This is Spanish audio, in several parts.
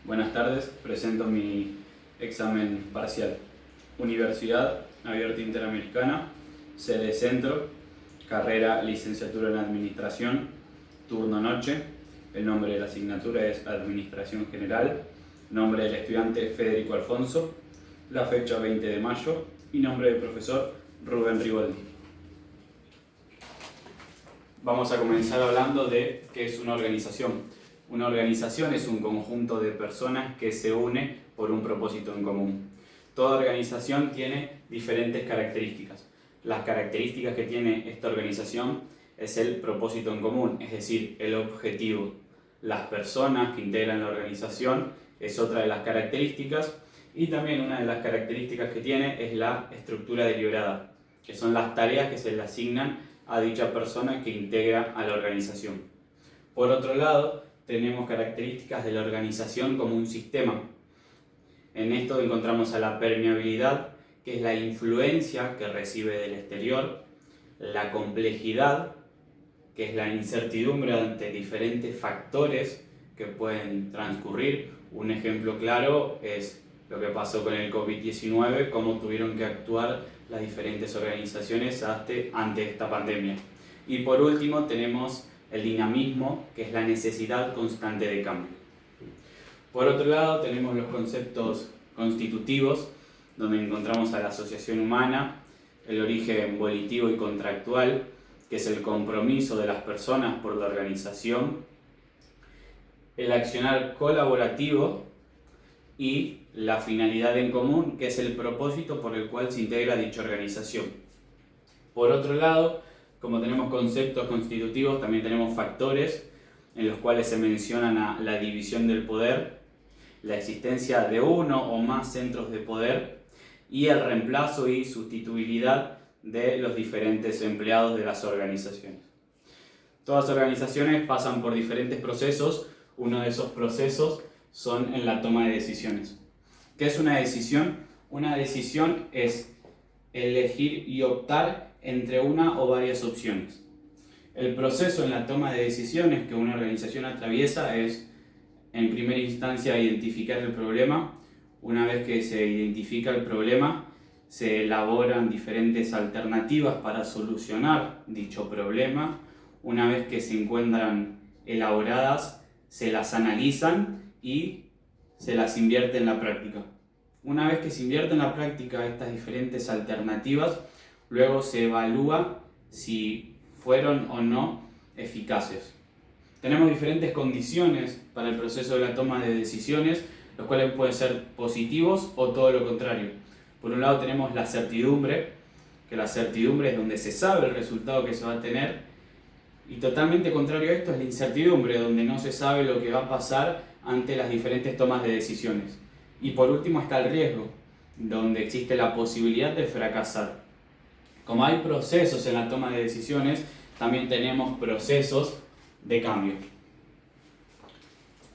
Buenas tardes, presento mi examen parcial. Universidad Abierta Interamericana, sede Centro, carrera Licenciatura en Administración, turno noche. El nombre de la asignatura es Administración General, nombre del estudiante Federico Alfonso, la fecha 20 de mayo y nombre del profesor Rubén Riboldi. Vamos a comenzar hablando de qué es una organización. Una organización es un conjunto de personas que se une por un propósito en común. Toda organización tiene diferentes características. Las características que tiene esta organización es el propósito en común, es decir, el objetivo. Las personas que integran la organización es otra de las características, y también una de las características que tiene es la estructura deliberada, que son las tareas que se le asignan a dicha persona que integra a la organización. Por otro lado, tenemos características de la organización como un sistema. En esto encontramos a la permeabilidad, que es la influencia que recibe del exterior, la complejidad, que es la incertidumbre ante diferentes factores que pueden transcurrir. Un ejemplo claro es lo que pasó con el COVID-19, cómo tuvieron que actuar las diferentes organizaciones ante esta pandemia. Y por último tenemos el dinamismo, que es la necesidad constante de cambio. Por otro lado tenemos los conceptos constitutivos, donde encontramos a la asociación humana, el origen volitivo y contractual, que es el compromiso de las personas por la organización, el accionar colaborativo y la finalidad en común, que es el propósito por el cual se integra dicha organización. Por otro lado, como tenemos conceptos constitutivos, también tenemos factores en los cuales se mencionan la división del poder, la existencia de uno o más centros de poder y el reemplazo y sustituibilidad de los diferentes empleados de las organizaciones. Todas las organizaciones pasan por diferentes procesos. Uno de esos procesos son en la toma de decisiones. ¿Qué es una decisión? Una decisión es elegir y optar entre una o varias opciones. El proceso en la toma de decisiones que una organización atraviesa es, en primera instancia, identificar el problema. Una vez que se identifica el problema, se elaboran diferentes alternativas para solucionar dicho problema. Una vez que se encuentran elaboradas, se las analizan y se las invierte en la práctica. Una vez que se invierte en la práctica estas diferentes alternativas, luego se evalúa si fueron o no eficaces. Tenemos diferentes condiciones para el proceso de la toma de decisiones, los cuales pueden ser positivos o todo lo contrario. Por un lado tenemos la certidumbre, que la certidumbre es donde se sabe el resultado que se va a tener, y totalmente contrario a esto es la incertidumbre, donde no se sabe lo que va a pasar ante las diferentes tomas de decisiones. Y por último está el riesgo, donde existe la posibilidad de fracasar. Como hay procesos en la toma de decisiones, también tenemos procesos de cambio.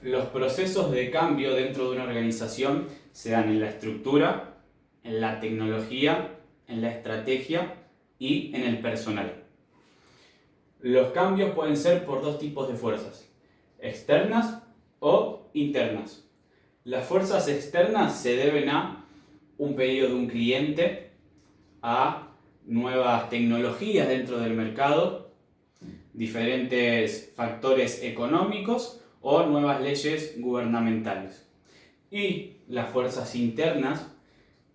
Los procesos de cambio dentro de una organización se dan en la estructura, en la tecnología, en la estrategia y en el personal. Los cambios pueden ser por dos tipos de fuerzas, externas o internas. Las fuerzas externas se deben a un pedido de un cliente, a nuevas tecnologías dentro del mercado, diferentes factores económicos o nuevas leyes gubernamentales. Y las fuerzas internas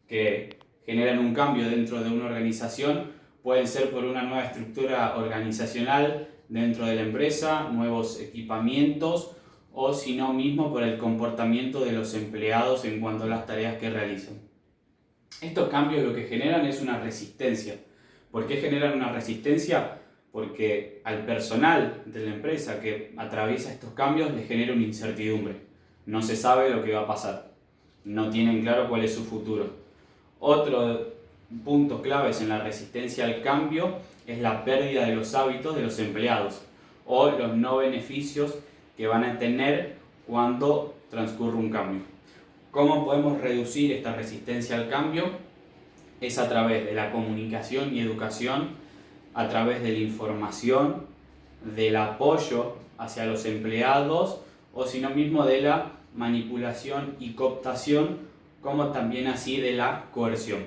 que generan un cambio dentro de una organización pueden ser por una nueva estructura organizacional dentro de la empresa, nuevos equipamientos o si no mismo por el comportamiento de los empleados en cuanto a las tareas que realizan. Estos cambios lo que generan es una resistencia. ¿Por qué generan una resistencia? Porque al personal de la empresa que atraviesa estos cambios le genera una incertidumbre. No se sabe lo que va a pasar. No tienen claro cuál es su futuro. Otro punto clave en la resistencia al cambio es la pérdida de los hábitos de los empleados o los no beneficios que van a tener cuando transcurre un cambio. ¿Cómo podemos reducir esta resistencia al cambio? Es a través de la comunicación y educación, a través de la información, del apoyo hacia los empleados o sino mismo de la manipulación y cooptación, como también así de la coerción.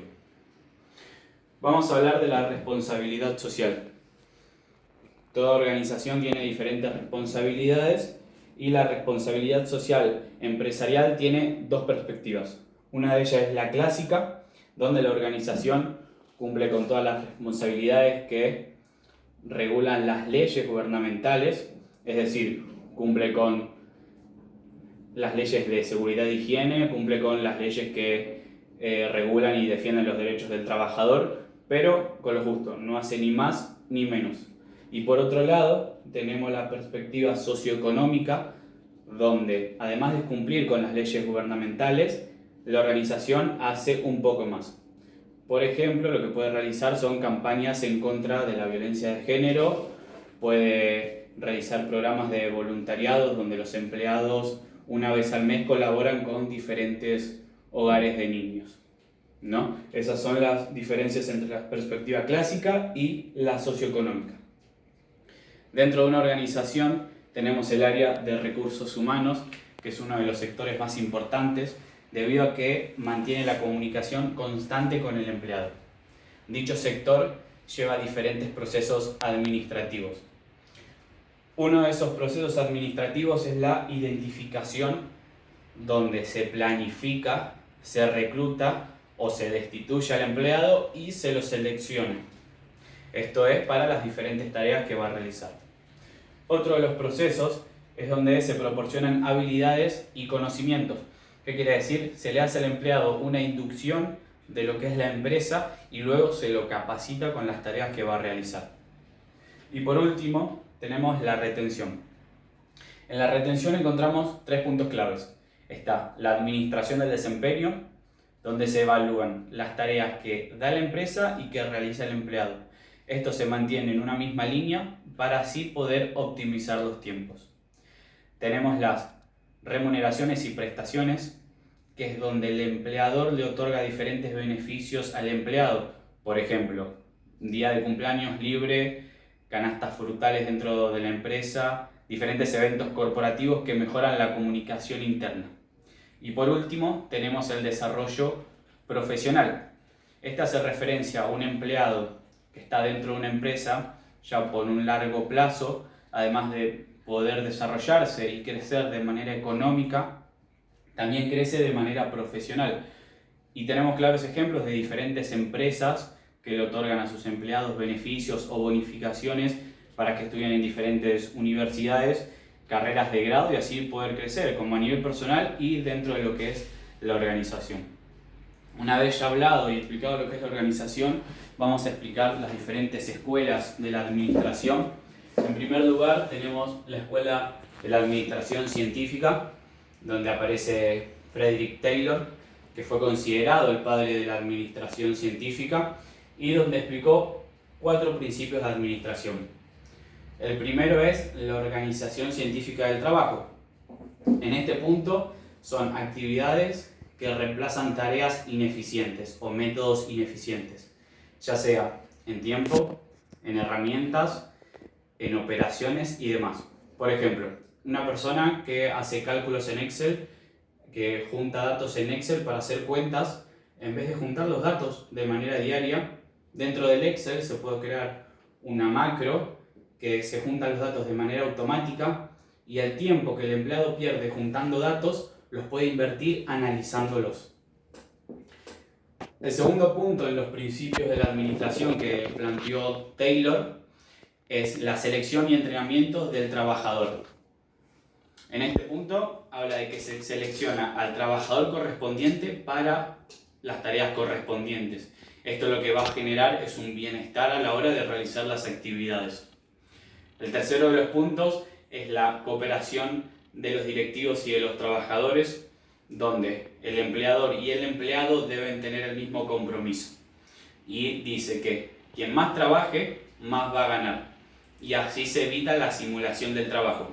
Vamos a hablar de la responsabilidad social. Toda organización tiene diferentes responsabilidades y la responsabilidad social empresarial tiene dos perspectivas. Una de ellas es la clásica, donde la organización cumple con todas las responsabilidades que regulan las leyes gubernamentales, es decir, cumple con las leyes de seguridad e higiene, cumple con las leyes que regulan y defienden los derechos del trabajador, pero con lo justo, no hace ni más ni menos. Y por otro lado, tenemos la perspectiva socioeconómica, donde además de cumplir con las leyes gubernamentales, la organización hace un poco más. Por ejemplo, lo que puede realizar son campañas en contra de la violencia de género, puede realizar programas de voluntariado donde los empleados una vez al mes colaboran con diferentes hogares de niños, ¿no? Esas son las diferencias entre la perspectiva clásica y la socioeconómica. Dentro de una organización tenemos el área de recursos humanos, que es uno de los sectores más importantes, debido a que mantiene la comunicación constante con el empleado. Dicho sector lleva diferentes procesos administrativos. Uno de esos procesos administrativos es la identificación, donde se planifica, se recluta o se destituye al empleado y se lo selecciona. Esto es para las diferentes tareas que va a realizar. Otro de los procesos es donde se proporcionan habilidades y conocimientos. ¿Qué quiere decir? Se le hace al empleado una inducción de lo que es la empresa y luego se lo capacita con las tareas que va a realizar. Y por último, tenemos la retención. En la retención encontramos 3 puntos claves. Está la administración del desempeño, donde se evalúan las tareas que da la empresa y que realiza el empleado. Esto se mantiene en una misma línea para así poder optimizar los tiempos. Tenemos las remuneraciones y prestaciones, que es donde el empleador le otorga diferentes beneficios al empleado. Por ejemplo, día de cumpleaños libre, canastas frutales dentro de la empresa, diferentes eventos corporativos que mejoran la comunicación interna. Y por último, tenemos el desarrollo profesional. Esta hace referencia a un empleado que está dentro de una empresa ya por un largo plazo, además de poder desarrollarse y crecer de manera económica, también crece de manera profesional. Y tenemos claros ejemplos de diferentes empresas que le otorgan a sus empleados beneficios o bonificaciones para que estudien en diferentes universidades, carreras de grado y así poder crecer como a nivel personal y dentro de lo que es la organización. Una vez ya hablado y explicado lo que es la organización, vamos a explicar las diferentes escuelas de la administración. En primer lugar tenemos la escuela de la administración científica, donde aparece Frederick Taylor, que fue considerado el padre de la administración científica y donde explicó 4 principios de administración. El primero es la organización científica del trabajo. En este punto son actividades que reemplazan tareas ineficientes o métodos ineficientes, ya sea en tiempo, en herramientas, en operaciones y demás. Por ejemplo, una persona que hace cálculos en Excel, que junta datos en Excel para hacer cuentas, en vez de juntar los datos de manera diaria, dentro del Excel se puede crear una macro que se juntan los datos de manera automática y el tiempo que el empleado pierde juntando datos los puede invertir analizándolos. El segundo punto en los principios de la administración que planteó Taylor es la selección y entrenamiento del trabajador. En este punto habla de que se selecciona al trabajador correspondiente para las tareas correspondientes. Esto lo que va a generar es un bienestar a la hora de realizar las actividades. El tercero de los puntos es la cooperación de los directivos y de los trabajadores, donde el empleador y el empleado deben tener el mismo compromiso. Y dice que quien más trabaje, más va a ganar. Y así se evita la simulación del trabajo.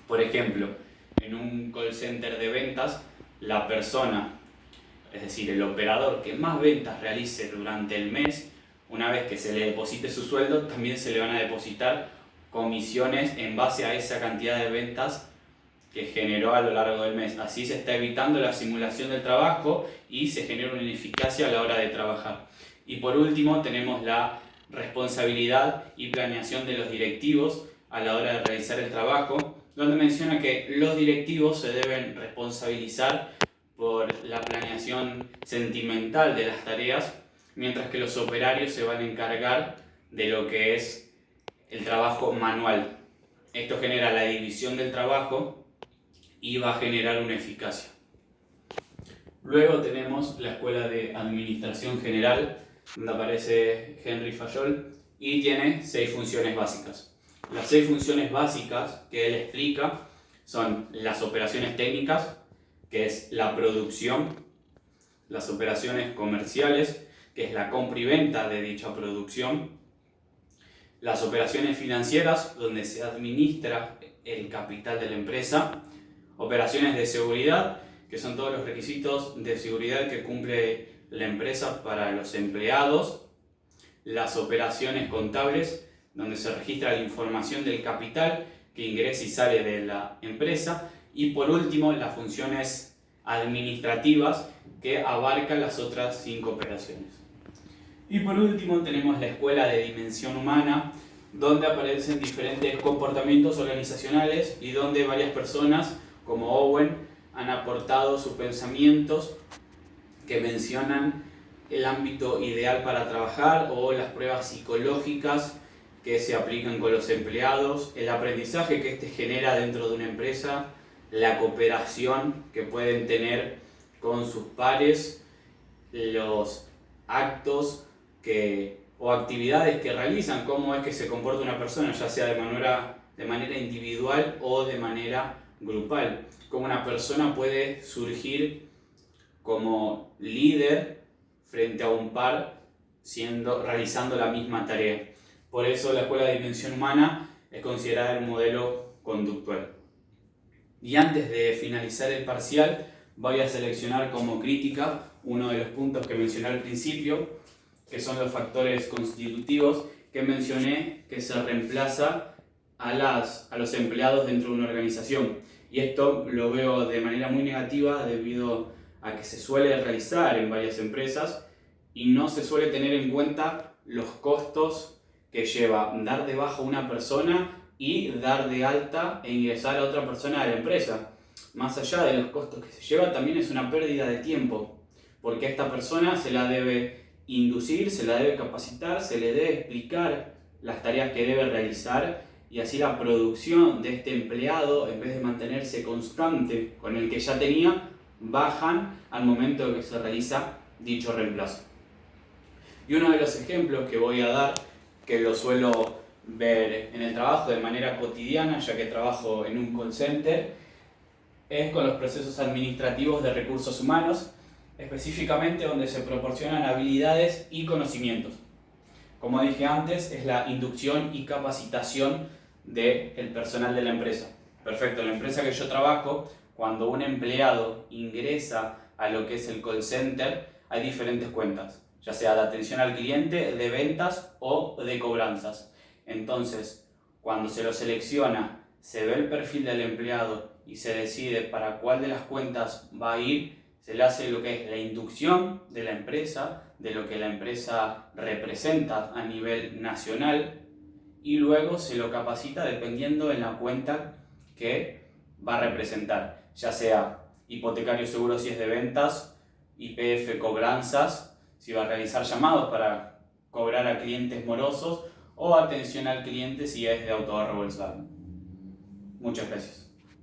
Por ejemplo, en un call center de ventas, la persona, es decir, el operador que más ventas realice durante el mes, una vez que se le deposite su sueldo, también se le van a depositar comisiones en base a esa cantidad de ventas que generó a lo largo del mes. Así se está evitando la simulación del trabajo y se genera una ineficacia a la hora de trabajar. Y por último tenemos la responsabilidad y planeación de los directivos a la hora de realizar el trabajo, donde menciona que los directivos se deben responsabilizar por la planeación sentimental de las tareas, mientras que los operarios se van a encargar de lo que es el trabajo manual. Esto genera la división del trabajo y va a generar una eficacia. Luego tenemos la Escuela de Administración General, donde aparece Henry Fayol, y tiene 6 funciones básicas. Las 6 funciones básicas que él explica son las operaciones técnicas, que es la producción, las operaciones comerciales, que es la compra y venta de dicha producción, las operaciones financieras, donde se administra el capital de la empresa, operaciones de seguridad, que son todos los requisitos de seguridad que cumple la empresa para los empleados, las operaciones contables, donde se registra la información del capital que ingresa y sale de la empresa, y por último las funciones administrativas que abarcan las otras 5 operaciones. Y por último tenemos la Escuela de Dimensión Humana, donde aparecen diferentes comportamientos organizacionales y donde varias personas como Owen han aportado sus pensamientos que mencionan el ámbito ideal para trabajar o las pruebas psicológicas que se aplican con los empleados, el aprendizaje que este genera dentro de una empresa, la cooperación que pueden tener con sus pares, los actos o actividades que realizan, cómo es que se comporta una persona, ya sea de manera individual o de manera grupal, cómo una persona puede surgir como líder frente a un par realizando la misma tarea. Por eso la Escuela de Dimensión Humana es considerada el modelo conductual. Y antes de finalizar el parcial, voy a seleccionar como crítica uno de los puntos que mencioné al principio, que son los factores constitutivos que mencioné, que se reemplaza a los empleados dentro de una organización. Y esto lo veo de manera muy negativa debido a que se suele realizar en varias empresas y no se suele tener en cuenta los costos que lleva dar de baja a una persona y dar de alta e ingresar a otra persona a la empresa. Más allá de los costos que se lleva, también es una pérdida de tiempo, porque a esta persona se la debe inducir, se la debe capacitar, se le debe explicar las tareas que debe realizar, y así la producción de este empleado, en vez de mantenerse constante con el que ya tenía, bajan al momento de que se realiza dicho reemplazo. Y uno de los ejemplos que voy a dar, que lo suelo ver en el trabajo de manera cotidiana, ya que trabajo en un call center, es con los procesos administrativos de recursos humanos, específicamente donde se proporcionan habilidades y conocimientos. Como dije antes, es la inducción y capacitación del personal de la empresa. Perfecto, en la empresa que yo trabajo, cuando un empleado ingresa a lo que es el call center, hay diferentes cuentas, ya sea de atención al cliente, de ventas o de cobranzas. Entonces, cuando se lo selecciona, se ve el perfil del empleado y se decide para cuál de las cuentas va a ir, se le hace lo que es la inducción de la empresa, de lo que la empresa representa a nivel nacional, y luego se lo capacita dependiendo en la cuenta que va a representar, ya sea hipotecario seguro si es de ventas, YPF cobranzas, si va a realizar llamados para cobrar a clientes morosos, o atención al cliente si es de autoahorro Volkswagen. Muchas gracias.